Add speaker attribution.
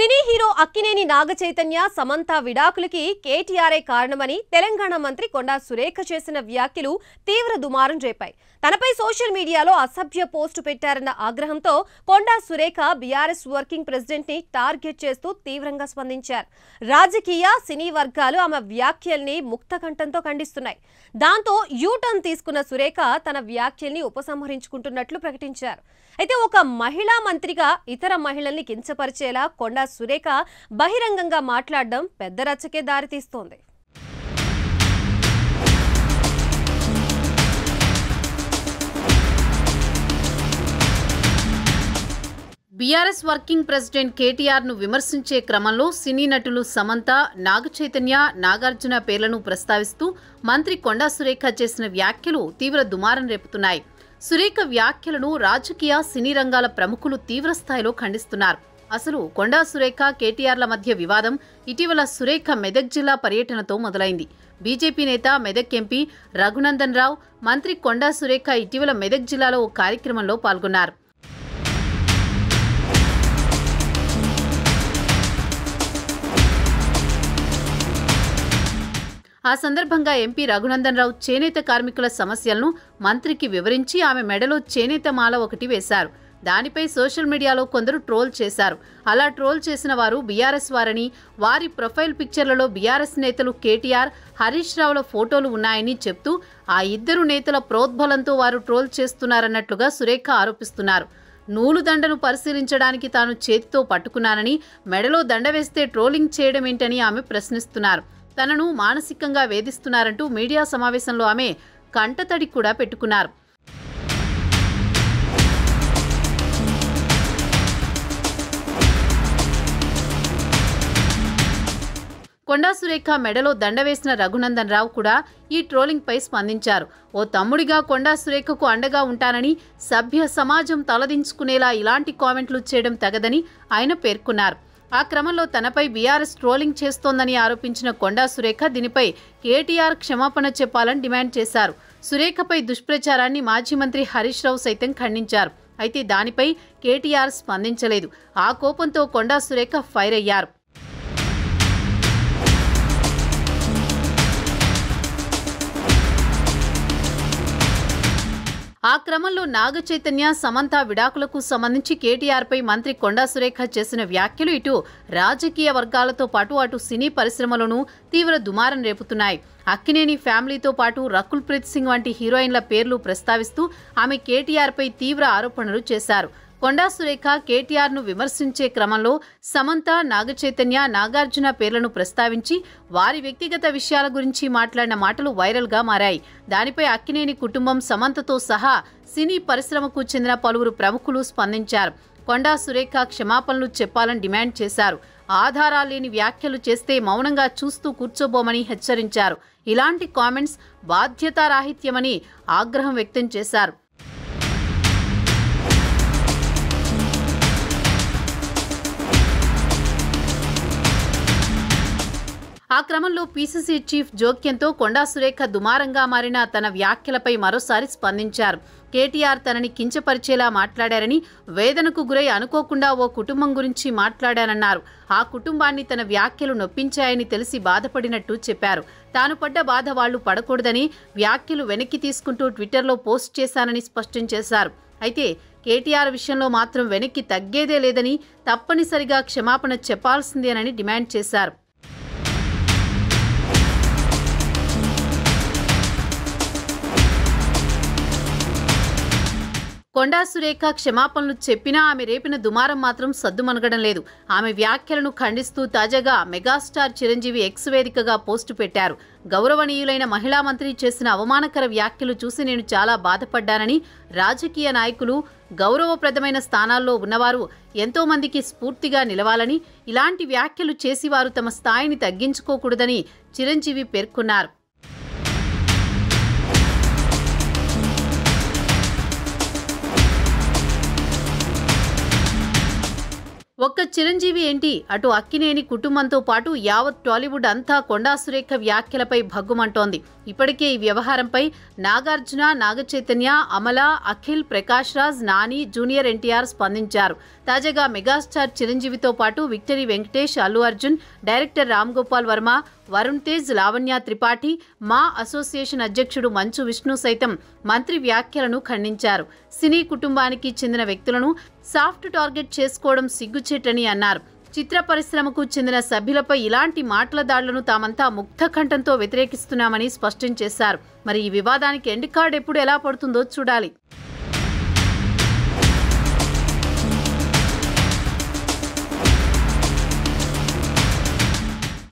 Speaker 1: Cine hero Akkineni Naga Chaitanya Samantha విడాకులకి కేటీఆర్ఏ కారణమని తెలంగాణ మంత్రి కొండా సురేఖ చేసిన వ్యాఖ్యలు తీవ్ర దుమారం రేపాయి. తనపై సోషల్ మీడియాలో అసభ్య పోస్టు పెట్టారన్న ఆగ్రహంతో Konda Surekha BRS working president ని టార్గెట్ చేస్తూ తీవ్రంగా స్పందించారు. రాజకీయ సినీ వర్గాలు ఆమె వ్యాఖ్యల్ని ముక్తకంఠంతో ఖండిస్తున్నాయి. దాంతో యూటర్న్ తీసుకున్న సురేఖ తన వ్యాఖ్యల్ని ఉపసంహరించుకుంటున్నట్లు ప్రకటించారు. అయితే ఒక మహిళా మంత్రిగా ఇతర మహిళల్ని కించపరిచేలా కొండా సురేఖ బహిరంగంగా మాట్లాడడం పెద్ద రచ్చకే దారితీస్తోంది.
Speaker 2: బీఆర్ఎస్ వర్కింగ్ ప్రెసిడెంట్ కేటీఆర్ ను విమర్శించే క్రమంలో సినీ నటులు సమంత, నాగచైతన్య, నాగార్జున పేర్లను ప్రస్తావిస్తూ మంత్రి కొండా సురేఖ చేసిన వ్యాఖ్యలు తీవ్ర దుమారం రేపుతున్నాయి. సురేఖ వ్యాఖ్యలను రాజకీయ సినీ రంగాల ప్రముఖులు తీవ్రస్థాయిలో ఖండిస్తున్నారు. అసలు కొండా సురేఖ, కేటీఆర్ల మధ్య వివాదం ఇటీవల సురేఖ మెదక్ జిల్లా పర్యటనతో మొదలైంది. బీజేపీ నేత, మెదక్ ఎంపీ రఘునందన్ రావు, మంత్రి కొండా సురేఖ ఇటీవల మెదక్ జిల్లాలో ఓ కార్యక్రమంలో పాల్గొన్నారు. ఆ సందర్భంగా ఎంపీ రఘునందన్ రావు చేనేత కార్మికుల సమస్యలను మంత్రికి వివరించి ఆమె మెడలో చేనేత మాల ఒకటి వేశారు. దానిపై సోషల్ మీడియాలో కొందరు ట్రోల్ చేశారు. అలా ట్రోల్ చేసిన వారు బీఆర్ఎస్ వారని, వారి ప్రొఫైల్ పిక్చర్లలో బీఆర్ఎస్ నేతలు కేటీఆర్, హరీష్ రావుల ఫోటోలు ఉన్నాయని చెప్తూ ఆ ఇద్దరు నేతల ప్రోద్బలంతో వారు ట్రోల్ చేస్తున్నారన్నట్లుగా సురేఖ ఆరోపిస్తున్నారు. నూలు దండను పరిశీలించడానికి తాను చేతితో పట్టుకున్నానని, మెడలో దండ వేస్తే ట్రోలింగ్ చేయడమేంటని ఆమె ప్రశ్నిస్తున్నారు. తనను మానసికంగా వేధిస్తున్నారంటూ మీడియా సమావేశంలో ఆమె కంటతడి కూడా పెట్టుకున్నారు. కొండా సురేఖ మెడలో దండ వేసిన రఘునందన్ రావు కూడా ఈ ట్రోలింగ్ పై స్పందించారు. ఓ తమ్ముడిగా కొండా సురేఖకు అండగా ఉంటానని, సభ్య సమాజం తలదించుకునేలా ఇలాంటి కామెంట్లు చేయడం తగదని ఆయన పేర్కొన్నారు. ఆ క్రమంలో తనపై బీఆర్ఎస్ ట్రోలింగ్ చేస్తోందని ఆరోపించిన కొండా సురేఖ దీనిపై కేటీఆర్ క్షమాపణ చెప్పాలని డిమాండ్ చేశారు. సురేఖపై దుష్ప్రచారాన్ని మాజీ మంత్రి హరీష్ రావు సైతం ఖండించారు. అయితే దానిపై కేటీఆర్ స్పందించలేదు. ఆ కోపంతో కొండా సురేఖ ఫైర్ అయ్యారు. ఆ క్రమంలో నాగచైతన్య, సమంత విడాకులకు సంబంధించి కేటీఆర్పై మంత్రి కొండా సురేఖ చేసిన వ్యాఖ్యలు ఇటు రాజకీయ వర్గాలతో పాటు అటు సినీ పరిశ్రమలోనూ తీవ్ర దుమారం రేపుతున్నాయి. అక్కినేని ఫ్యామిలీతో పాటు రకుల్ ప్రీత్ సింగ్ వంటి హీరోయిన్ల పేర్లు ప్రస్తావిస్తూ ఆమె కేటీఆర్పై తీవ్ర ఆరోపణలు చేశారు. కొండా సురేఖ కేటీఆర్ ను విమర్శించే క్రమంలో సమంత, నాగచైతన్య, నాగార్జున పేర్లను ప్రస్తావించి వారి వ్యక్తిగత విషయాల గురించి మాట్లాడిన మాటలు వైరల్ గా మారాయి. దానిపై అక్కినేని కుటుంబం, సమంతతో సహా సినీ పరిశ్రమకు చెందిన పలువురు ప్రముఖులు స్పందించారు. కొండా సురేఖ క్షమాపణలు చెప్పాలని డిమాండ్ చేశారు. ఆధారాలు లేని వ్యాఖ్యలు చేస్తే మౌనంగా చూస్తూ కూర్చోబోమని హెచ్చరించారు. ఇలాంటి కామెంట్స్ బాధ్యతారాహిత్యమని ఆగ్రహం వ్యక్తం చేశారు. ఆ క్రమంలో పీసీసీ చీఫ్ జోక్యంతో కొండా సురేఖ దుమారంగా మారిన తన వ్యాఖ్యలపై మరోసారి స్పందించారు. కేటీఆర్ తనని కించపరిచేలా మాట్లాడారని, వేదనకు గురై అనుకోకుండా ఓ కుటుంబం గురించి మాట్లాడానన్నారు. ఆ కుటుంబాన్ని తన వ్యాఖ్యలు నొప్పించాయని తెలిసి బాధపడినట్టు చెప్పారు. తాను పడ్డ బాధ వాళ్లు పడకూడదని వ్యాఖ్యలు వెనక్కి తీసుకుంటూ ట్విట్టర్లో పోస్ట్ చేశానని స్పష్టం చేశారు. అయితే కేటీఆర్ విషయంలో మాత్రం వెనక్కి తగ్గేదే లేదని, తప్పనిసరిగా క్షమాపణ చెప్పాల్సిందేనని డిమాండ్ చేశారు. కొండా సురేఖ క్షమాపణలు చెప్పినా ఆమె రేపిన దుమారం మాత్రం సద్దుమణగడం లేదు. ఆమె వ్యాఖ్యలను ఖండిస్తూ తాజాగా మెగాస్టార్ చిరంజీవి ఎక్స్ వేదికగా పోస్టు పెట్టారు. గౌరవనీయులైన మహిళా మంత్రి చేసిన అవమానకర వ్యాఖ్యలు చూసి నేను చాలా బాధపడ్డానని, రాజకీయ నాయకులు, గౌరవప్రదమైన స్థానాల్లో ఉన్నవారు ఎంతో మందికి స్ఫూర్తిగా నిలవాలని, ఇలాంటి వ్యాఖ్యలు చేసి వారు తమ స్థాయిని తగ్గించుకోకూడదని చిరంజీవి పేర్కొన్నారు. ఒక్క చిరంజీవి ఏంటి, అటు అక్కినేని కుటుంబంతో పాటు యావత్ టాలీవుడ్ అంతా కొండా సురేఖ వ్యాఖ్యలపై భగ్గుమంటోంది. ఇప్పటికే ఈ వ్యవహారంపై నాగార్జున, నాగచైతన్య, అమల, అఖిల్, ప్రకాష్ రాజ్, నాని, జూనియర్ ఎన్టీఆర్ స్పందించారు. తాజాగా మెగాస్టార్ చిరంజీవితో పాటు విక్టరీ వెంకటేష్, అల్లు అర్జున్, డైరెక్టర్ రామ్ గోపాల్ వర్మ, వరుణ్ తేజ్, లావణ్య త్రిపాఠి, మా అసోసియేషన్ అధ్యక్షుడు మంచు విష్ణు సైతం మంత్రి వ్యాఖ్యలను ఖండించారు. సినీ కుటుంబానికి చెందిన వ్యక్తులను సాఫ్ట్ టార్గెట్ చేసుకోవడం సిగ్గుచేటని అన్నారు. చిత్ర పరిశ్రమకు చెందిన సభ్యులపై ఇలాంటి మాటల దాడులను తామంతా ముక్తకంఠంతో వ్యతిరేకిస్తున్నామని స్పష్టం చేశారు. మరి ఈ వివాదానికి ఎండ్ కార్డ్ ఎప్పుడు ఎలా పడుతుందో చూడాలి.